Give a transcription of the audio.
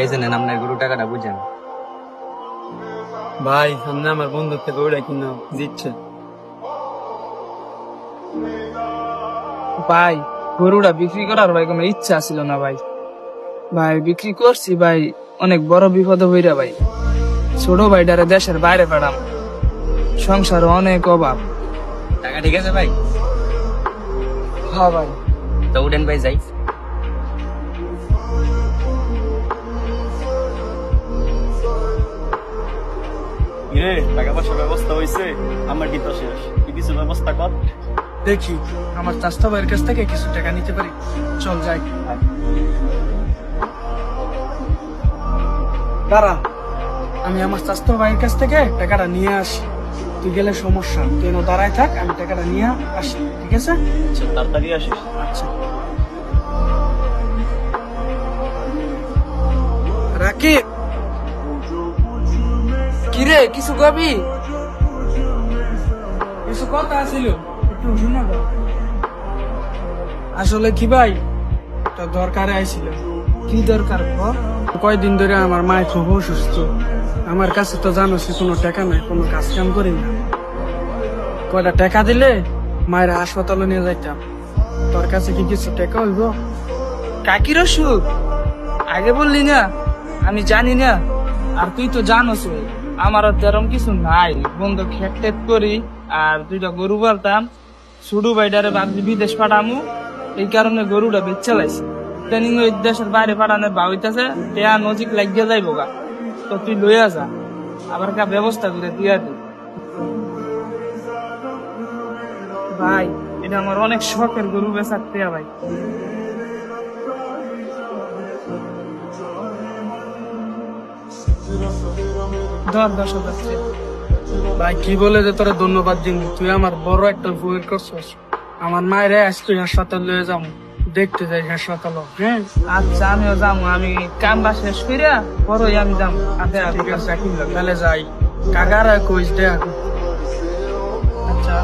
এই যে নেন আপনার গরু টাকাটা বুঝেন। ভাই সামনে আমার বন্ধুর থেকে ওইটা কিনা দিচ্ছে। ভাই গরুটা বিক্রি করার ভাই কোনো ইচ্ছা ছিল না ভাই। ভাই বিক্রি করছি ভাই, অনেক বড় বিপদে হইরা ভাই। ছোট ভাইটারে দেশের বাইরে পাঠাম, সংসারে অনেক অভাব। টাকা ঠিক আছে ভাই? হ্যাঁ ভাই। তো উঠেন ভাই যাই। রে টাকা পয়সার ব্যবস্থা হয়েছে, আমার কিন্তু শেষ, কি কিছু ব্যবস্থা কর। দেখি আমার চাষা ভাইয়ের কাছ থেকে কিছু টাকা নিতে পারি, চল যাই। দাঁড়া, আমি আমার চাষা ভাইয়ের কাছ থেকে টাকাটা নিয়ে আসি। তুই গেলে সমস্যা, তুই এনে দাঁড়ায় থাক, আমি টাকাটা নিয়ে আসি, ঠিক আছে? আচ্ছা, তাড়াতাড়ি আসিস। আচ্ছা। রাকিব, কিরে কিছু কবি? কিছু কথা আছিল, একটু শুনে দাও। আসলে কি ভাই, একটা দরকারে আইছিল। কি দরকার? কয়দিন ধরে আমার মায়ের খুব অসুস্থ। আমার কাছে তো জানোস কোনো টাকা নাই, কোনো কাজ কাম করি না। কয়টা টাকা দিলে মায়ের হাসপাতালে নিয়ে যাইতাম। তোর কাছে কি কিছু টাকা হইব? কাকির অসুখ আগে বললি না? আমি জানি না। আর তুই তো জানোস আমার তেরম কিছু নাই। বন্ধু খেট করি আর দুইটা গরু পালতাম। ছুডু ভাইডারে ভাবছি বিদেশ পাঠামু, এই কারণে গরুটা বেচে লাইছি। ট্রেনিং ওই দেশের বাইরে পাঠানোর বা হইতাছে, টেয়া নজিক লাগিয়ে যাইব গা। তো তুই লইয়া যা, আবার কা ব্যবস্থা করে দিয়া দি। ভাই এটা আমার অনেক শখের গরু বেচার টেয়া ভাই। ধর 10,000 টাকা। ভাই কি বলে যে তোরা ধন্যবাদ দিন, তুই আমার বড় একটা উপকার করছিস। আমার মায়ের আজ তুই হাসপাতাল লয়ে যাবো, দেখতে যাই হাসপাতাল। হ্যাঁ আচ্ছা, আমিও যাবো। আমি কামটা শেষ করিয়া পরই আমি যাবো। আচ্ছা ঠিক আছে, তাহলে যাই। কাকারা কইস দেখ। আচ্ছা।